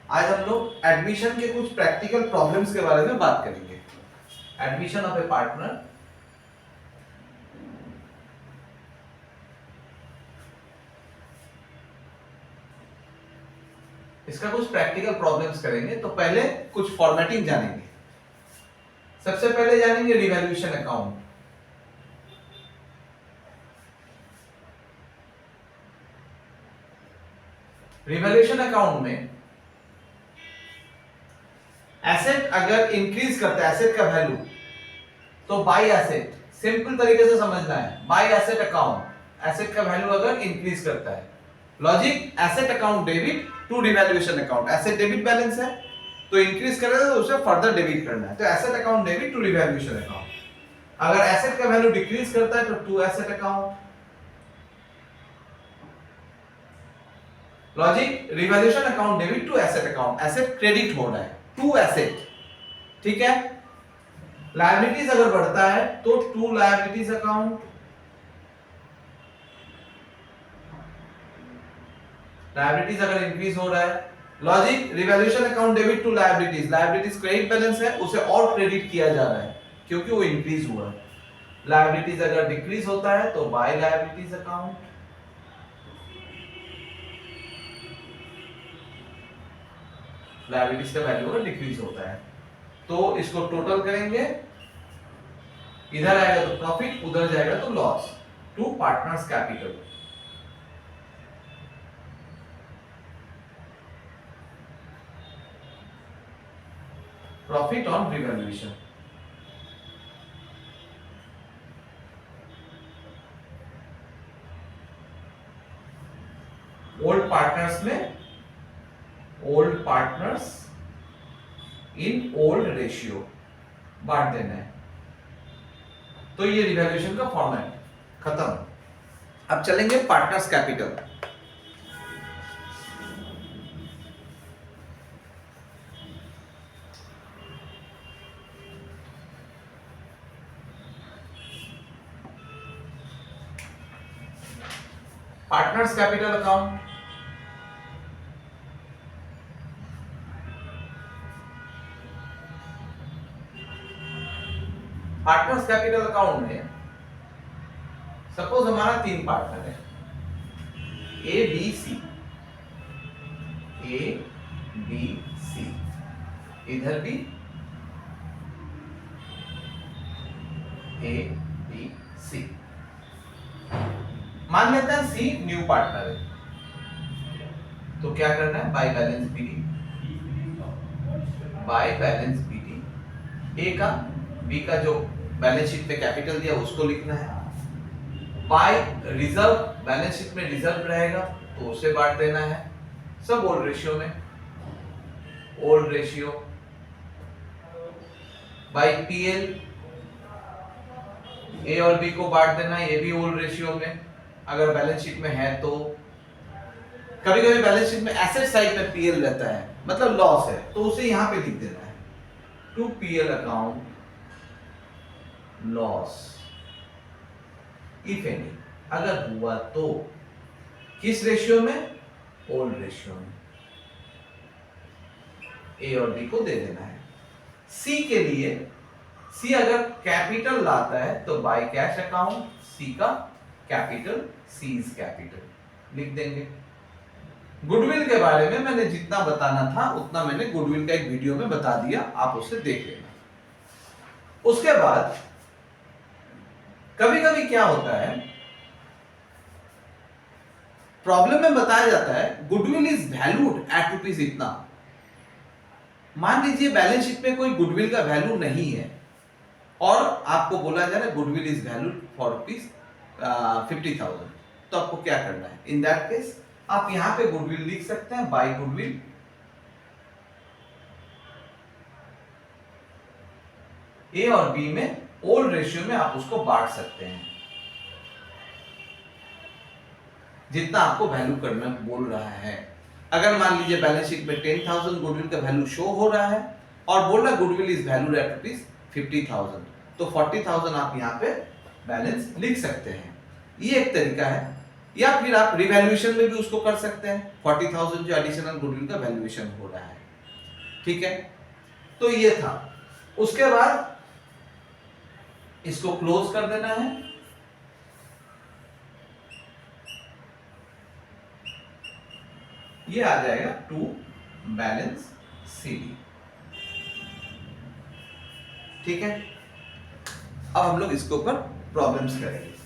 आज हम लोग एडमिशन के कुछ प्रैक्टिकल प्रॉब्लम्स के बारे में बात करेंगे। एडमिशन ऑफ ए पार्टनर, इसका कुछ प्रैक्टिकल प्रॉब्लम्स करेंगे। तो पहले कुछ फॉर्मेटिंग जानेंगे। सबसे पहले जानेंगे रिवैल्यूएशन अकाउंट। रिवैल्यूएशन अकाउंट में एसेट अगर इंक्रीज करता है, एसेट का वैल्यू, तो बाय एसेट, सिंपल तरीके से समझना है, बाय एसेट अकाउंट, एसेट का वैल्यू अगर इंक्रीज करता है। Logic, asset account debit to revaluation account. Asset debit balance है तो इंक्रीज करेगा तो उसे फर्दर डेबिट करना है, तो asset account debit to revaluation account. अगर एसेट का वैल्यू डिक्रीज करता है तो to asset account. Logic, revaluation account debit to asset account, asset credit हो रहा है टू एसेट, ठीक है। लायबिलिटीज अगर बढ़ता है तो टू लायबिलिटीज अकाउंट। लायबिलिटीज अगर इंक्रीज हो रहा है, logic, revaluation account debit to liabilities, liabilities credit balance है उसे और क्रेडिट किया जा रहा है क्योंकि वो इंक्रीज हुआ है। लायबिलिटीज अगर डिक्रीज होता है तो बाय लायबिलिटीज अकाउंट। लायबिलिटीज का वैल्यू अगर डिक्रीज होता है तो इसको टोटल करेंगे, इधर आएगा तो प्रॉफिट, उधर जाएगा तो loss, to partners capital. Profit on revaluation. Old partners में old partners in old ratio बांट देना है। तो ये रिवैल्यूएशन का फॉर्मेट खत्म। अब चलेंगे partners capital. Partners capital account, partners capital account में सपोज हमारा तीन पार्टनर है, A B C, A B C, इधर भी ए बी सी। मान लेते हैं सी न्यू पार्टनर है, तो क्या करना है, by balance BD, by balance BD. A का, बी का जो बैलेंस शीट में कैपिटल दिया उसको लिखना है। बाय रिजर्व, बैलेंस शीट में रिजर्व रहेगा तो उसे बांट देना है, सब ओल्ड रेशियो में, ओल्ड रेशियो। बाय पीएल, ए और बी को बांट देना है, ये भी ओल्ड रेशियो में अगर बैलेंस शीट में है तो। कभी कभी बैलेंस शीट में एसेट साइड में पीएल रहता है, मतलब लॉस है, तो उसे यहां पे लिख देना है, to PL account loss if any, अगर हुआ तो। किस रेशियो में, ओल्ड रेशियो में। ए और बी को दे देना है। सी के लिए, सी अगर कैपिटल लाता है तो बाय कैश अकाउंट, सी का कैपिटल, सीज कैपिटल लिख देंगे। गुडविल के बारे में मैंने जितना बताना था उतना मैंने गुडविल का एक वीडियो में बता दिया, आप उसे देख लेना। उसके बाद कभी कभी क्या होता है, प्रॉब्लम में बताया जाता है goodwill is valued at rupees इतना। मान लीजिए बैलेंस शीट में कोई गुडविल का वैल्यू नहीं है और आपको बोला जा रहा है goodwill is valued for rupees 50,000, तो आपको क्या करना है, इन दैट केस आप यहां पे गुडविल लिख सकते हैं, बाय गुडविल। ए और बी में ओल्ड रेशियो में आप उसको बांट सकते हैं, जितना आपको वैल्यू करना बोल रहा है। अगर मान लीजिए बैलेंस शीट में 10,000 गुडविल का वैल्यू शो हो रहा है और बोल रहा है goodwill is valued at rupees 50,000, तो 40,000 आप यहाँ पे बैलेंस लिख सकते हैं। ये एक तरीका है या फिर आप रिवैल्यूएशन में भी उसको कर सकते हैं, 40,000 जो एडिशनल गुडविल का वैल्यूएशन हो रहा है, ठीक है। तो ये था। उसके बाद इसको क्लोज कर देना है, ये आ जाएगा टू बैलेंस सीडी, ठीक है। अब हम लोग इसके ऊपर प्रॉब्लम्स करेंगे।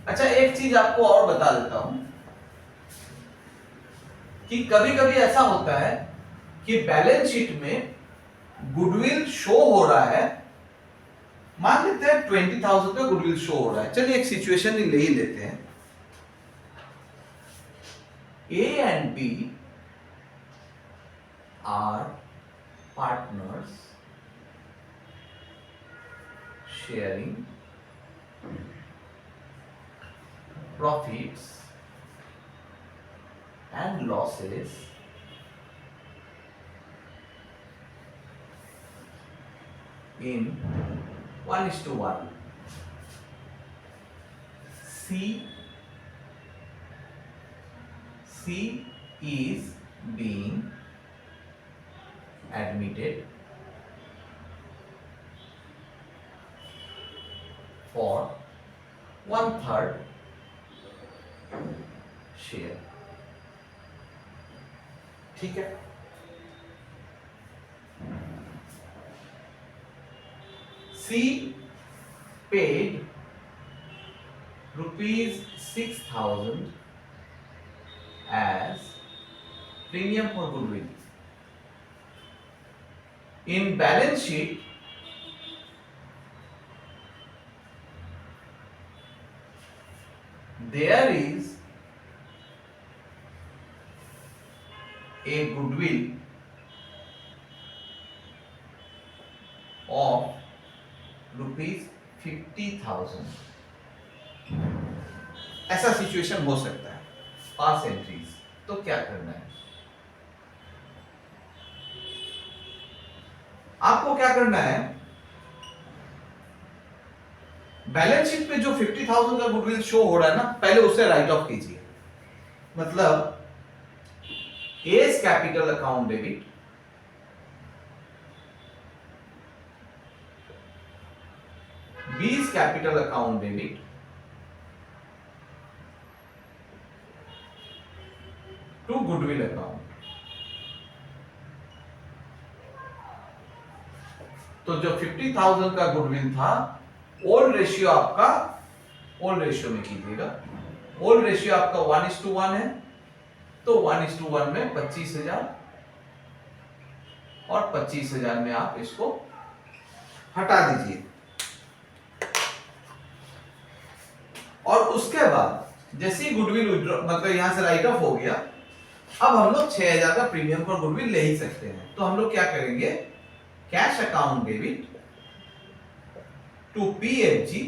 अच्छा, एक चीज आपको और बता देता हूं कि कभी कभी ऐसा होता है कि बैलेंस शीट में गुडविल शो हो रहा है, मान लेते हैं 20,000 का गुडविल शो हो रहा है। चलिए एक सिचुएशन ले ही लेते हैं। A and B are partners sharing profits and losses in 1:1. C is being admitted for 1/3 share, ठीक है। C paid ₹6,000 as premium for goodwill. In balance sheet, there is a goodwill of ₹50,000. ऐसा situation हो सकता है, पास entries. तो क्या करना है, आपको क्या करना है, बैलेंस शीट पे जो 50,000 का गुडविल शो हो रहा है ना, पहले उसे राइट ऑफ कीजिए। मतलब A's capital account debit, B's capital account debit, to goodwill account. तो जो 50,000 का गुडविल था, ओल्ड रेशियो आपका, ओल्ड रेशियो में कीजिएगा, ओल्ड रेशियो आपका 1:1 है, तो 1:1 में 25,000 और 25,000 में आप इसको हटा दीजिए। और उसके बाद जैसे ही गुडविल विड्रॉ, मतलब यहां से राइट ऑफ हो गया, अब हम लोग 6,000 का प्रीमियम पर गुडविल ले ही सकते हैं। तो हम लोग क्या करेंगे, cash account debit to PFG,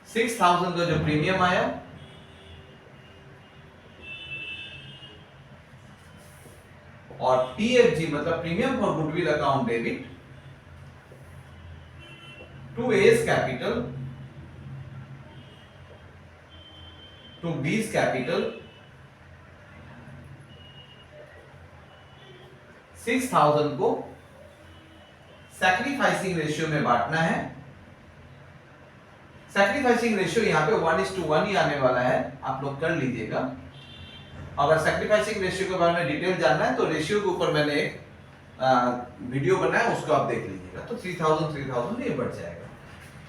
6,000 का जो प्रीमियम आया, और PFG मतलब premium for goodwill account debit to A's capital to B's capital, 6,000 को सैक्रिफाइसिंग रेशियो में बांटना है। सैक्रिफाइसिंग रेशियो यहां पे 1:1 ही आने वाला है, आप लोग कर लीजिएगा। अगर सैक्रिफाइसिंग रेशियो के बारे में डिटेल जानना है तो रेशियो के ऊपर मैंने एक वीडियो बनाया, उसको आप देख लीजिएगा। तो 3,000 ये बढ़ जाएगा।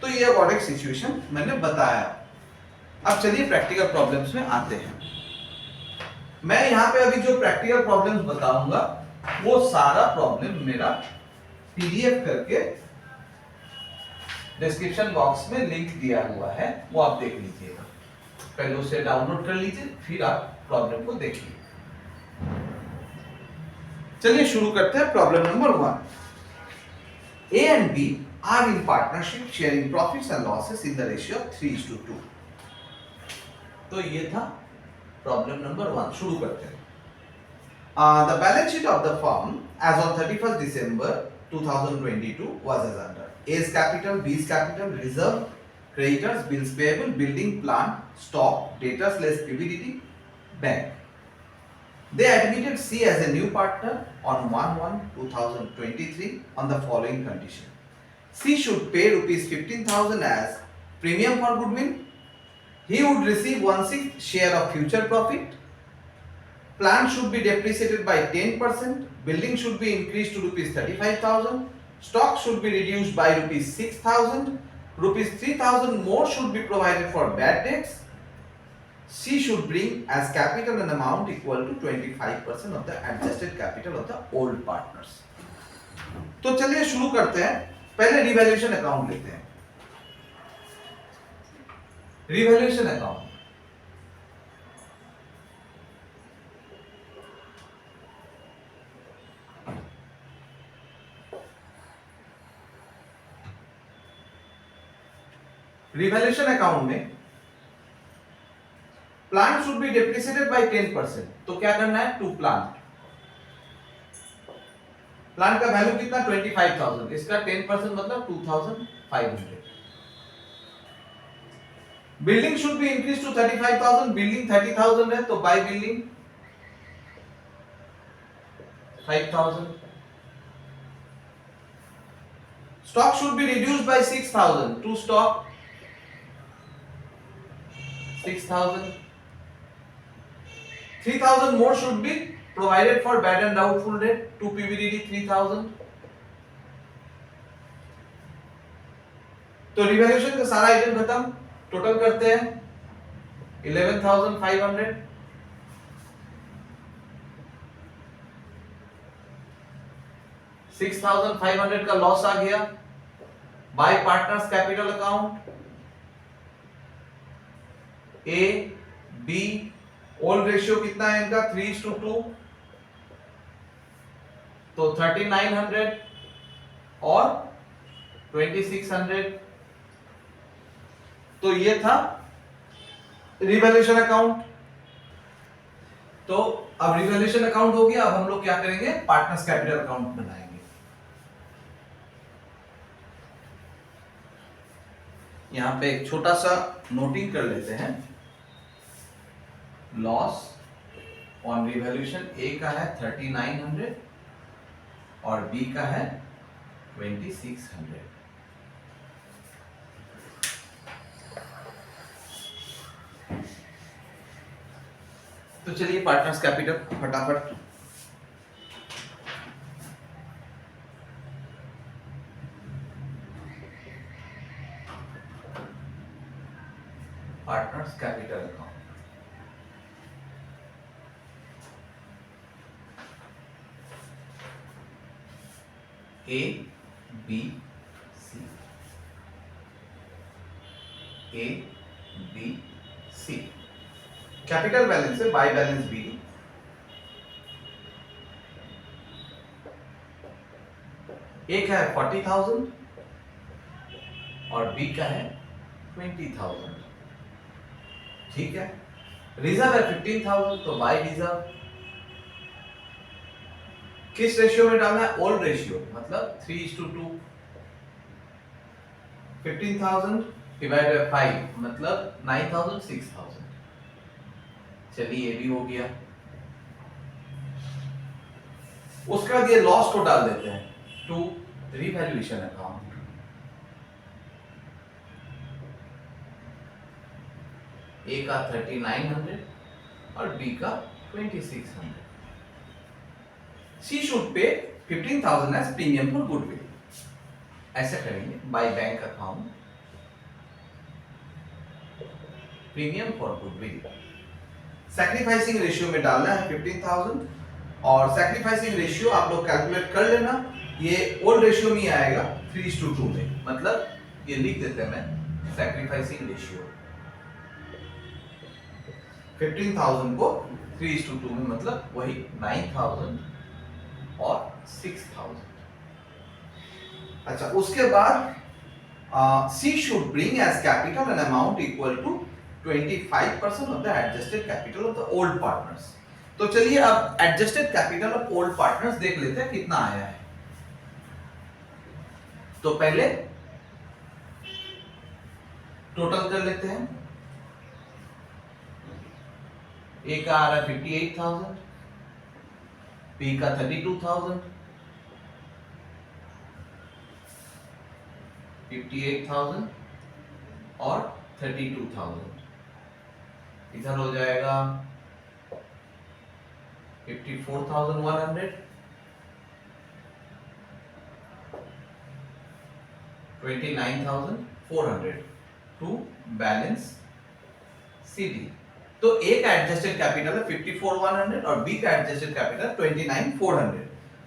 तो ये और एक सिचुएशन मैंने बताया। अब चलिए प्रैक्टिकल प्रॉब्लम्स में आते हैं। मैं यहाँ पे अभी जो प्रैक्टिकल प्रॉब्लम्स बताऊंगा वो सारा प्रॉब्लम मेरा PDF करके डिस्क्रिप्शन बॉक्स में लिंक दिया हुआ है, वो आप देख लीजिएगा। पहले उसे डाउनलोड कर लीजिए, फिर आप प्रॉब्लम को देखिए। चलिए शुरू करते हैं। Problem number 1, A and B are in partnership sharing profits and losses in the ratio of 3:2। तो ये था प्रॉब्लम नंबर 1। शुरू करते हैं। The balance sheet of the firm as on 31st December 2022 was as under. A's capital, B's capital, reserve, creditors, bills payable, building, plant, stock, debtors less PBDT, bank. They admitted C as a new partner on 1/1/2023 on the following condition. C should pay rupees 15,000 as premium for goodwill. He would receive 1/6 share of future profit. Plant should be depreciated by 10%. Building should be increased to rupees 35,000. Stock should be reduced by rupees 6,000. Rupees 3,000 more should be provided for bad debts. C should bring as capital an amount equal to 25% of the adjusted capital of the old partners. तो चलिए शुरू करते हैं. पहले revaluation account लेते हैं. Revaluation account revaluation account में plant should be depreciated by 10%. तो क्या करना है? To plant. प्लांट का वैल्यू कितना? 25,000. इसका 10% मतलब 2,500. Building should be increase to 35,000. Building 30,000 है तो by building 5,000. Stock should be reduced by 6,000. To stock 6,000. 3,000 more should be provided for bad and doubtful debt. To PBDT 3,000. तो रिवैल्यूएशन का सारा item खत्म. टोटल करते हैं 11,500. 6,500 का लॉस आ गया. By partners capital account A B. Old ratio कितना है इनका? 3:2. तो 3,900 और 2,600. तो ये था रिवैल्यूएशन अकाउंट. तो अब रिवैल्यूएशन अकाउंट हो गया. अब हम लोग क्या करेंगे? पार्टनर्स कैपिटल अकाउंट बनाएंगे. यहां पे एक छोटा सा नोटिंग कर लेते हैं. लॉस ऑन रिवैल्यूएशन ए का है 3,900 और बी का है 2,600. तो चलिए पार्टनर्स कैपिटल फटाफट. Partners capital account A, B, C. A, B, C. Capital balance है बाय बैलेंस बी. ए का है 40,000 और बी का है 20,000. ठीक है. रिजर्व है 15,000 तो बाय रिजर्व. किस रेशियो में डालना है? ओल्ड रेशियो मतलब 3:2. 15,000 डिवाइड बाय 5 मतलब 9,000 6,000. चलिए ये भी हो गया. उसके बाद ये लॉस को डाल देते हैं टू रिवैल्यूएशन अकाउंट. ए का 3,900 और बी का 2,600. सी should pay 15,000 as premium for goodwill. ऐसे करेंगे by bank account premium for goodwill. Sacrificing ratio में डालना है 15,000 और सैक्रिफाइसिंग रेशियो आप लोग कैलकुलेट कर लेना. ये ओल्ड रेशियो में आएगा 3:2 में. मतलब ये लिख देते हैं मैं सैक्रिफाइसिंग रेशियो 15,000 को 3:2 में मतलब वही 9,000 और 6,000. अच्छा उसके बाद C should bring as capital an amount equal to 25% of the adjusted capital of the old partners. तो चलिए अब adjusted capital of old partners देख लेते हैं कितना आया है. तो पहले टोटल कर लेते हैं। ए का आ रहा है 58,000, बी का 32,000, 58,000 और 32,000, इधर हो जाएगा 54,100, 29,400 टू बैलेंस CD। तो ए का एडजस्टेड कैपिटल है 54,100 और बी का एडजस्टेड कैपिटल 29,400।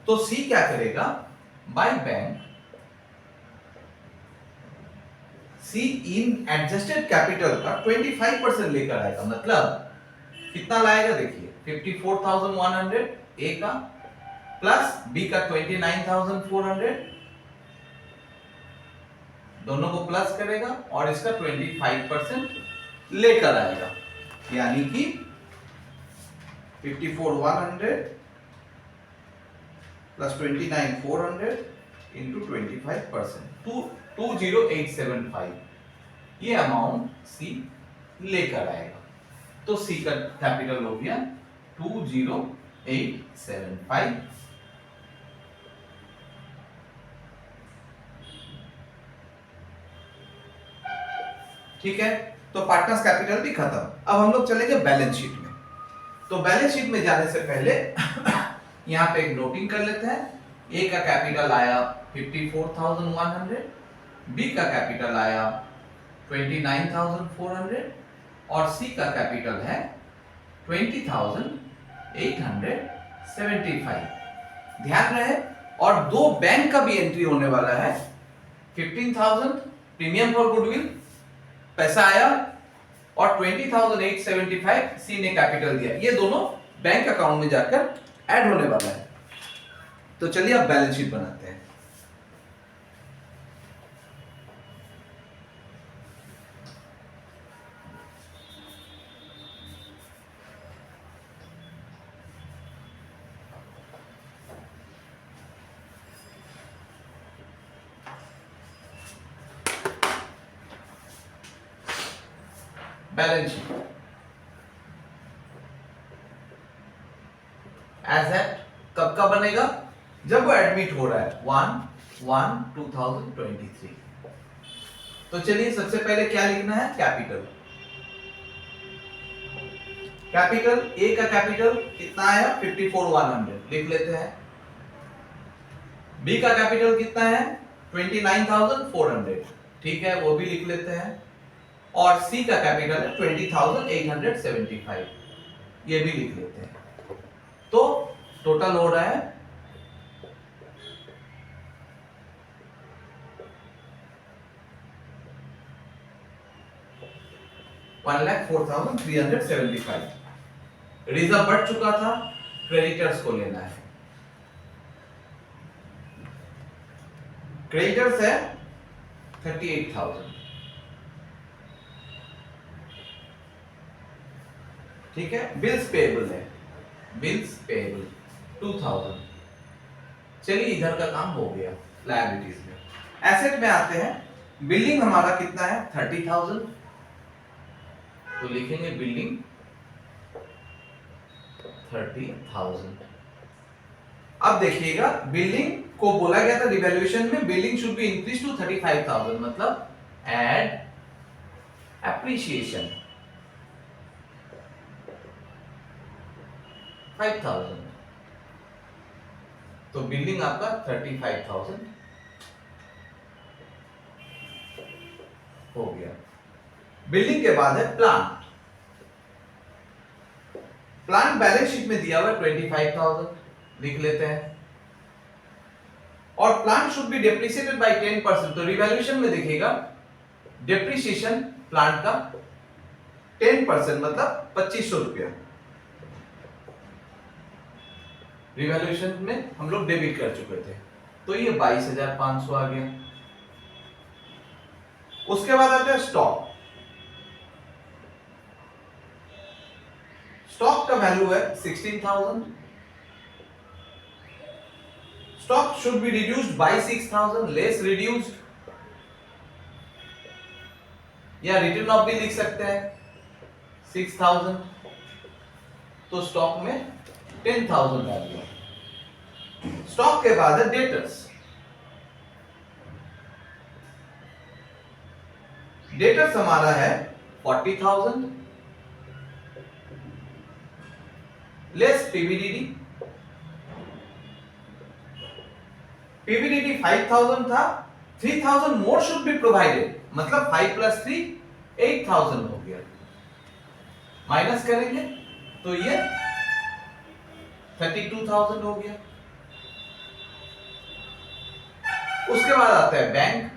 तो सी क्या करेगा, by bank C in adjusted capital का 25% लेकर आएगा। मतलब कितना लाएगा देखिए, 54,100 ए का प्लस बी का 29,400, दोनों को प्लस करेगा और इसका 25% लेकर आएगा, यानी कि 54,100 प्लस 29,400 इंटू 25%, 20,875, ये अमाउंट सी लेकर आएगा। तो सी का कैपिटल हो गया 20,875। ठीक है, तो पार्टनर्स कैपिटल भी खत्म। अब हम लोग चलेंगे बैलेंस शीट में। तो बैलेंस शीट में जाने से पहले यहां पे एक नोटिंग कर लेते हैं। ए का कैपिटल आया 54,100, बी का कैपिटल आया 29,400 और सी का कैपिटल है 20,875। ध्यान रहे, और दो बैंक का भी एंट्री होने वाला है। 15,000 प्रीमियम फॉर गुडविल पैसा आया और 20,875 सी ने कैपिटल दिया, ये दोनों बैंक अकाउंट में जाकर ऐड होने वाला है। तो चलिए अब बैलेंस शीट बनाते हैं। बैलेंस शीट एसेट कब का बनेगा, जब वो एडमिट हो रहा है 1/1/2023। तो चलिए सबसे पहले क्या लिखना है, कैपिटल। कैपिटल ए का कैपिटल कितना आया 54,100, लिख लेते हैं। बी का कैपिटल कितना है 29,400, ठीक है, वो भी लिख लेते हैं। और सी का कैपिटल है 20,875, ये भी लिख लेते हैं। तो टोटल हो रहा है 1,04,375। रिजर्व बढ़ चुका था, क्रेडिटर्स को लेना है। क्रेडिटर्स है 38,000, ठीक है। बिल्स पेएबल है, बिल्स पेएबल 2,000। चलिए इधर का काम हो गया लायबिलिटीज में। एसेट में आते हैं, बिल्डिंग हमारा कितना है 30,000, तो लिखेंगे बिल्डिंग 30,000। अब देखिएगा, बिल्डिंग को बोला गया था रिवैल्यूएशन में building should be increase to 35,000, मतलब एड एप्रिसिएशन 5,000। तो बिल्डिंग आपका 35,000 हो गया। बिल्डिंग के बाद है प्लांट। प्लांट बैलेंस शीट में दिया हुआ है 25,000, लिख लेते हैं। और plant should be depreciated by 10%, तो रिवैल्यूएशन में देखिएगा डेप्रिसिएशन प्लांट का 10%, मतलब 2,500 रुपया रिवैल्यूएशन में हम लोग डेबिट कर चुके थे, तो ये 22,500 आ गया। उसके बाद आता है स्टॉक। स्टॉक का वैल्यू है 16,000। stock should be reduced by 6,000, less reduced, या रिटर्न ऑफ भी लिख सकते हैं 6,000, तो स्टॉक में 10,000 वैल्यू। स्टॉक के बाद है डेटर्स। डेटर्स हमारा है 40,000 लेस पीवीडीडी। पीवीडीडी 5,000 था, 3,000 मोर शुड बी प्रोवाइडेड, मतलब 5 प्लस 3 8,000 हो गया। माइनस करेंगे तो ये 32,000 हो गया। उसके बाद आता है बैंक।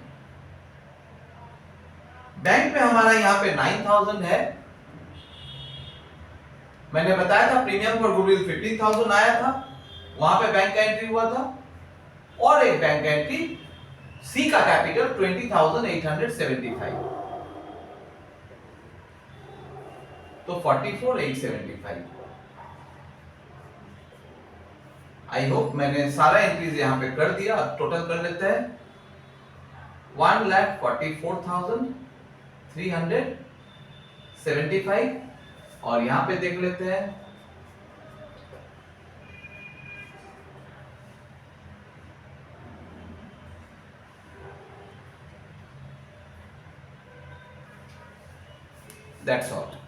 बैंक में हमारा यहां पे 9,000 है। मैंने बताया था प्रीमियम फॉर गुडविल 15,000 आया था, वहां पे बैंक का एंट्री हुआ था, और एक बैंक का एंट्री सी का कैपिटल 20,875, तो 44,875। आई होप मैंने सारा एंट्रीज यहां पे कर दिया। अब टोटल कर लेते हैं 1,44,375, और यहां पे देख लेते हैं दैट्स ऑल।